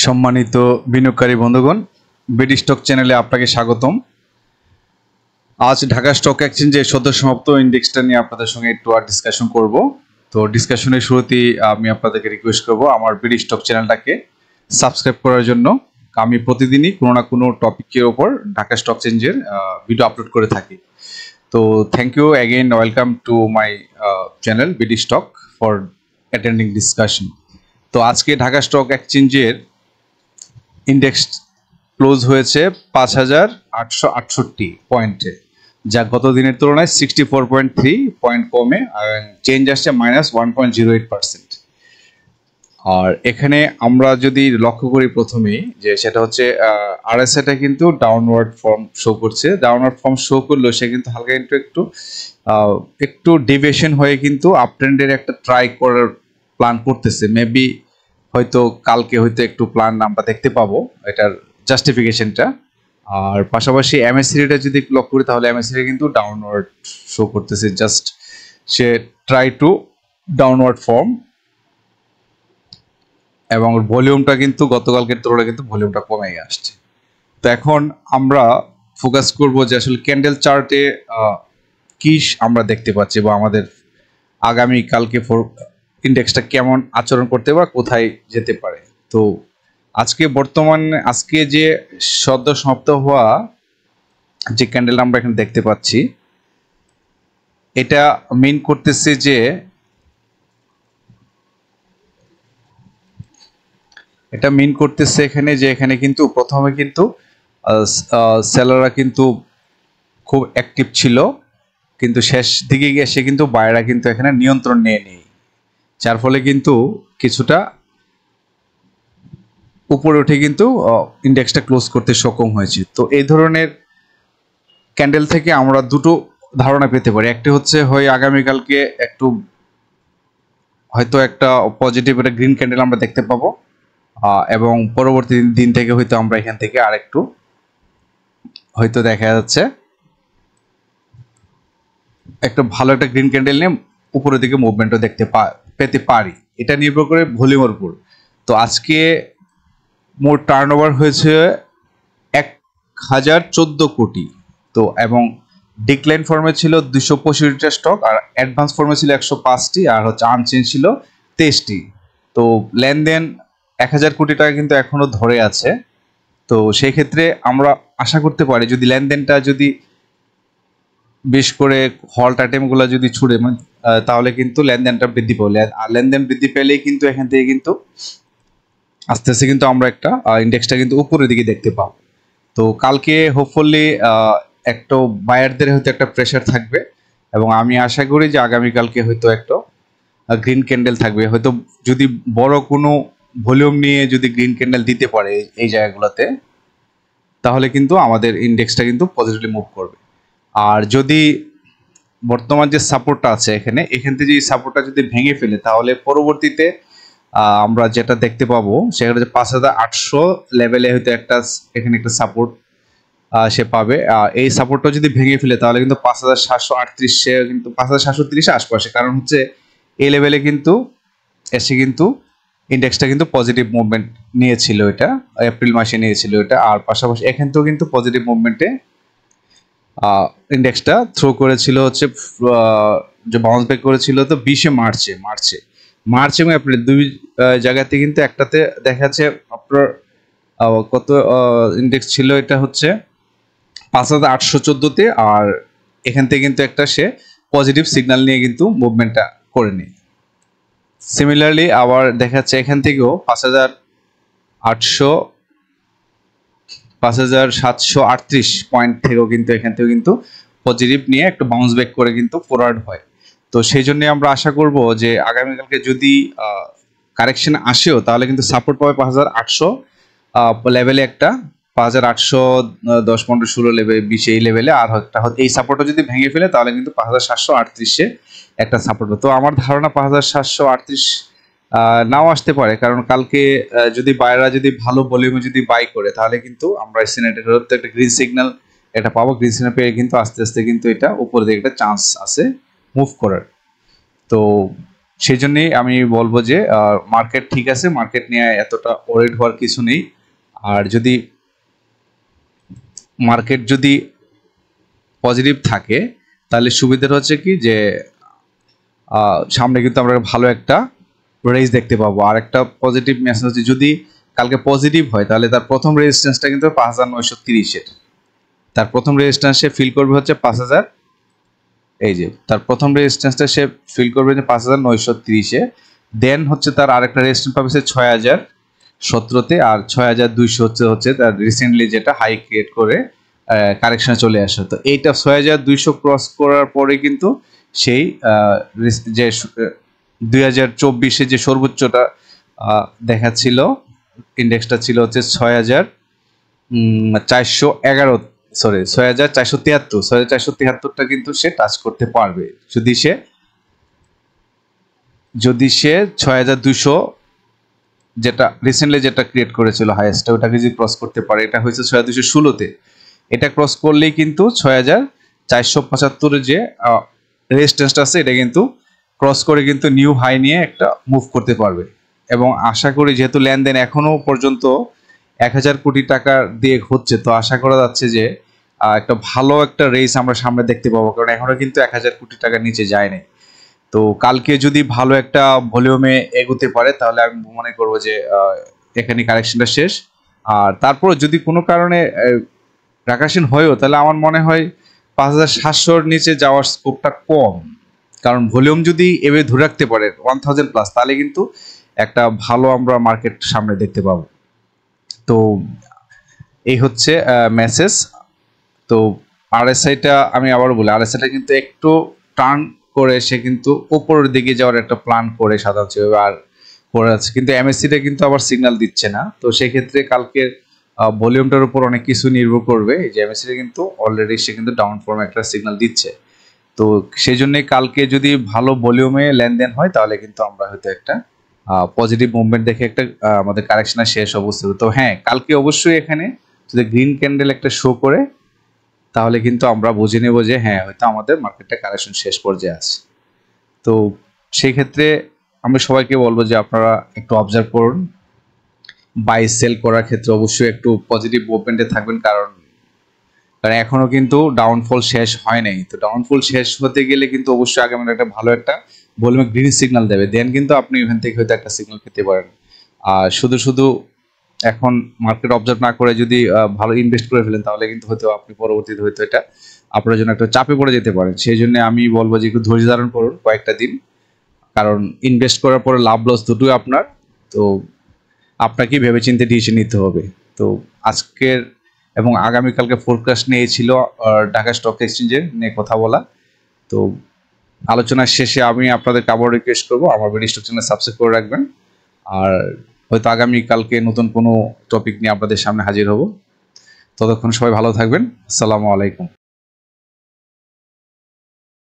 সম্মানিত বিনিয়োগকারী বন্ধুগণ, বিডি স্টক চ্যানেলে আপনাকে স্বাগতম। আজ ঢাকা স্টক এক্সচেঞ্জে সদ্য সমাপ্ত ইন্ডেক্সটা নিয়ে আপনাদের সঙ্গে একটু ডিসকাশন করব। তো ডিসকাশনের শুরুতেই আমি আপনাদেরকে রিকোয়েস্ট করব আমার বিডি স্টক চ্যানেলটাকে সাবস্ক্রাইব করার জন্য। আমি প্রতিদিনই কোনো না কোনো টপিকের ওপর ঢাকা স্টক এক্সচেঞ্জের ভিডিও আপলোড করে থাকি। তো thank you again, welcome to my channel BD stock for attending discussion. তো আজকে ঢাকা স্টক এক্সচেঞ্জের ইন্ডেক্স ক্লোজ হয়েছে ৫,৮৬৮ পয়েন্টে, যা গত দিনের তুলনায় 64.3 পয়েন্ট কমে চেঞ্জ আসছে -1.08%। আর এখানে আমরা যদি লক্ষ্য করি প্রথমেই, যে সেটা হচ্ছে আরএসআইটা কিন্তু ডাউনওয়ার্ড ফর্ম শো করছে। ডাউনওয়ার্ড ফর্ম শো করলেও সে কিন্তু হালকা একটু ডিভিয়েশন হয়ে কিন্তু আপট্রেন্ডের একটা ট্রাই করার প্ল্যান করতেছে। মেবি হয়তো কালকে হয়তো একটু প্ল্যান আমরা দেখতে পাবো এটার জাস্টিফিকেশনটা। আর পাশাপাশি এমএসসিডিটা যদি লক্ষ্য করি, তাহলে এমএসসিডি কিন্তু ডাউনওয়ার্ড শো করতেছে। Just say try to downward form, এবং ভলিউমটা কিন্তু গতকালকের তুলনায় কিন্তু ভলিউমটা কমে আসছে। তো এখন আমরা ফোকাস করব যে আসলে ক্যান্ডেল চার্টে কি আমরা দেখতে পাচ্ছি, বা আমাদের আগামী কালকে ইন্ডেক্সটা কেমন আচরণ করতে বা কোথায় যেতে পারে। তো আজকে যে সদ্য সমাপ্ত হওয়া যে ক্যান্ডেল আমরা এখানে দেখতে পাচ্ছি, এটা মিন করতেছে যে এখানে কিন্তু প্রথমে কিন্তু সেলাররা কিন্তু খুব অ্যাক্টিভ ছিল, কিন্তু শেষ দিকে গিয়ে সে কিন্তু বায়াররা কিন্তু এখানে নিয়ন্ত্রণ নিয়ে নেই, যার ফলে কিন্তু কিছুটা উপরে উঠে কিন্তু ইন্ডেক্সটা ক্লোজ করতে সক্ষম হয়েছে। তো এই ধরনের ক্যান্ডেল থেকে আমরা দুটো ধারণা পেতে পারি। একটি হচ্ছে হয় আগামীকালকে একটু হয়তো একটা পজিটিভ একটা গ্রিন ক্যান্ডেল আমরা দেখতে পাবো, এবং পরবর্তী দিন থেকে হয়তো আমরা এখান থেকে আরেকটু হয়তো দেখা যাচ্ছে একটা ভালো একটা গ্রিন ক্যান্ডেল নিয়ে উপরের দিকে মুভমেন্টও পেতে পারি। এটা নির্ভর করে ভলিউমের উপর। তো আজকে মোট টার্নওভার হয়েছে 1,014 কোটি। তো এবং ডিক্লাইন ফর্মে ছিল 265টা স্টক, আর অ্যাডভান্স ফর্মে ছিল 105টি, আর হচ্ছে আনচেঞ্জ ছিল 23টি। তো লেনদেন 1,000 কোটি টাকা কিন্তু এখনো ধরে আছে। তো সেই ক্ষেত্রে আমরা আশা করতে পারি যদি লেনদেনটা যদি বেশ করে হল্ট আইটেমগুলো যদি ছুড়ে তাহলে কিন্তু লেনদেনটা বৃদ্ধি পাবে। আর লেনদেন বৃদ্ধি পেলেই কিন্তু এখান থেকে কিন্তু আস্তে আস্তে কিন্তু আমরা একটা ইন্ডেক্সটা কিন্তু উপরের দিকে দেখতে পাবো। তো কালকে হোপফুলি একটা বায়ারদের হয়তো একটা প্রেশার থাকবে, এবং আমি আশা করি যে আগামীকালকে হয়তো একটা গ্রিন ক্যান্ডেল থাকবে। হয়তো যদি বড় কোনো ভলিউম নিয়ে যদি গ্রিন ক্যান্ডেল দিতে পারে এই জায়গাগুলোতে, তাহলে কিন্তু আমাদের ইন্ডেক্সটা কিন্তু পজিটিভলি মুভ করবে। আর যদি বর্তমান যে সাপোর্টটা আছে এখান থেকে যে সাপোর্টটা যদি ভেঙে ফেলে, তাহলে পরবর্তীতে আমরা যেটা দেখতে পাবো সেটা হচ্ছে 5,800 লেভেলে হয়তো এখানে একটা সাপোর্ট সে পাবে। এই সাপোর্টটা যদি ভেঙে ফেলে, তাহলে কিন্তু 5,738 কিন্তু 5,730 আশপাশে, কারণ হচ্ছে এই লেভেলে কিন্তু এসে কিন্তু ইন্ডেক্সটা কিন্তু পজিটিভ মুভমেন্ট নিয়েছিল, এটা এপ্রিল মাসে নিয়েছিল এটা। আর পাশাপাশি এখান থেকেও কিন্তু পজিটিভ মুভমেন্টে ইন্ডেক্সটা থ্রো করেছিল হচ্ছে যে বাউন্স ব্যাক করেছিল তো 20 মার্চ এবং এপ্রিল দুই জায়গাতে কিন্তু একটাতে দেখা যাচ্ছে আপনার কত ইন্ডেক্স ছিল, এটা হচ্ছে 5,814-তে, আর এখান থেকে কিন্তু একটা সে পজিটিভ সিগন্যাল নিয়ে কিন্তু মুভমেন্টটা করে নেয়। সিমিলারলি আবার দেখা যাচ্ছে এখান থেকেও 5,738 পয়েন্ট থেকেও কিন্তু এখান থেকেও কিন্তু পজিটিভ নিয়ে একটু বাউন্স ব্যাক করে কিন্তু ফরওয়ার্ড হয়। তো সেই জন্য আমরা আশা করব যে আগামীকালকে যদি কারেকশন আসেও, তাহলে কিন্তু সাপোর্ট পাবে 5,800 লেভেলে, একটা 5,810, 15, 16 লেভেল, 20 এই লেভেলে। আর একটা এই সাপোর্টটা যদি ভেঙে ফেলে, তাহলে কিন্তু 5,738-এ একটা সাপোর্ট। তো আমার ধারণা 5,738 নাও আসতে পারে, কারণ কালকে যদি বায়াররা যদি ভালো ভলিউমে যদি বাই করে, তাহলে কিন্তু আমরা সিনারিওতে একটা গ্রিন সিগন্যাল এটা পাবো। গ্রিন সিগন্যাল পেয়ে কিন্তু আস্তে আস্তে কিন্তু এটা উপরে দিকে একটা চান্স আছে মুভ করার। তো সেই জন্যই আমি বলবো যে মার্কেট ঠিক আছে, মার্কেট নিয়ে এতটা ওয়ারিড হওয়ার কিছু নেই। আর যদি মার্কেট যদি পজিটিভ থাকে তাহলে সুবিধাটা হচ্ছে কি যে সামনে কিন্তু আমরা ভালো একটা রেঞ্জ দেখতে পাবো। আর একটা পজিটিভ মেসেজ হচ্ছে যদি কালকে পজিটিভ হয় তাহলে তার প্রথম রেজিস্ট্যান্সটা কিন্তু 5930-এর। তার প্রথম রেজিস্ট্যান্স সে ফিল করবে হচ্ছে 5000, এই যে তার প্রথম রেজিস্ট্যান্সটা সে ফিল করবে যে 5930-এ। দেন হচ্ছে তার আরেকটা রেজিস্ট্যান্স পাবে 6017-তে, আর 6200 হচ্ছে তার রিসেন্টলি যেটা হাই ক্রিয়েট করে কারেকশনে চলে আসে। তো এইটা 6200 ক্রস করার পরে কিন্তু সেই যে 2024-এ যে সর্বোচ্চটা দেখাচ্ছিল ইন্ডেক্সটা ছিল হচ্ছে 6473টা কিন্তু সে টাচ করতে পারবে যদি সে 6200 যেটা রিসেন্টলি যেটা ক্রিয়েট করেছিল হাইয়েস্ট ওটাকে যদি ক্রস করতে পারে। এটা হয়েছে 6216-তে, এটা ক্রস করলেই কিন্তু 6475-এর যে রেজিস্ট্যান্সটা আছে এটা কিন্তু ক্রস করে কিন্তু নিউ হাই নিয়ে একটা মুভ করতে পারবে। এবং আশা করি যেহেতু লেনদেন এখনো পর্যন্ত 1000 কোটি টাকা দিয়ে হচ্ছে, তো আশা করা যাচ্ছে যে একটা ভালো একটা রেস আমরা সামনে দেখতে পাবো, কারণ এখনো কিন্তু 1000 কোটি টাকার নিচে যায়নি। তো কালকে যদি ভালো একটা ভলিউমে এগোতে পারে তাহলে আমি মনে করবো যে এখানে কারেকশনটা শেষ। আর তারপর যদি কোনো কারণে কারেকশন হয়ও তাহলে আমার মনে হয় 5700-র নিচে যাওয়ার স্কোপটা কম, কারণ ভলিউম যদি এভাবে ধরে রাখতে পারে 1000+ তাহলে কিন্তু একটা ভালো আমরা মার্কেট সামনে দেখতে পাবো। তো এই হচ্ছে মেসেজ। তো আরএসআইটা আমি আবার বলি, আরএসআইটা কিন্তু একটু টার্ন করে সে কিন্তু উপরের দিকে যাওয়ার একটা প্ল্যান করে সাধারণত আর করে আছে, কিন্তু এমএসসিটা কিন্তু আবার সিগন্যাল দিচ্ছে না। তো সেক্ষেত্রে কালকের ভলিউমটার উপর অনেক কিছু নির্ভর করবে। এই যে এমএসসিটা কিন্তু অলরেডি সে কিন্তু ডাউন ফর্মে একটা সিগন্যাল দিচ্ছে। তো সেই জন্যই কালকে যদি ভালো ভলিউমে লেনদেন হয় তাহলে কিন্তু আমরা হয়তো একটা পজিটিভ মুভমেন্ট দেখে একটা আমাদের কারেকশনের শেষ অবস্থা। তো হ্যাঁ, কালকে অবশ্যই এখানে যদি গ্রিন ক্যান্ডেল একটা শো করে তাহলে কিন্তু আমরা বুঝে নেব যে হ্যাঁ হয়তো আমাদের মার্কেটটা কারেকশন শেষ পর্যায়ে আছে। তো সেই ক্ষেত্রে আমি সবাইকে বলবো যে আপনারা একটু অবজার্ভ করুন, বাই সেল করার ক্ষেত্রে অবশ্যই একটু পজিটিভ মুভমেন্টে থাকবেন, কারণ এখনো কিন্তু ডাউনফল শেষ হয় নাই। তো ডাউনফল শেষ হতে গেলে কিন্তু অবশ্যই আগামী একটা ভালো একটা ভলিউমে গ্রিন সিগন্যাল দেবে, দেন কিন্তু আপনি এখান থেকে হয়তো একটা সিগন্যাল পেতে পারেন। আর শুধু এখন মার্কেট অবজার্ভ না করে যদি ভালো ইনভেস্ট করে ফেলেন তাহলে কিন্তু হয়তো আপনি পরবর্তীতে হয়তো এটা আপনার জন্য একটা চাপে পড়ে যেতে পারেন। সেই জন্য আমি বলবো যে একটু ধৈর্য ধারণ করুন কয়েকটা দিন, কারণ ইনভেস্ট করার পরে লাভ লস দুটোই আপনার। তো আপনাকেই ভেবেচিন্তে ডিসিশন নিতে হবে। তো আজকের এবং আগামীকালকে ফোরকাস্ট নিয়ে ছিল ঢাকা স্টক এক্সচেঞ্জের নিয়ে কথা বলা। তো আলোচনার শেষে আমি আপনাদেরকে আবার রিকোয়েস্ট করবো আমার ভিডিও স্টক চ্যানেল সাবস্ক্রাইব করে রাখবেন। আর হয়তো আগামীকালকে নতুন কোনো টপিক নিয়ে আপনাদের সামনে হাজির হব। ততক্ষণ সবাই ভালো থাকবেন। আসসালামু আলাইকুম।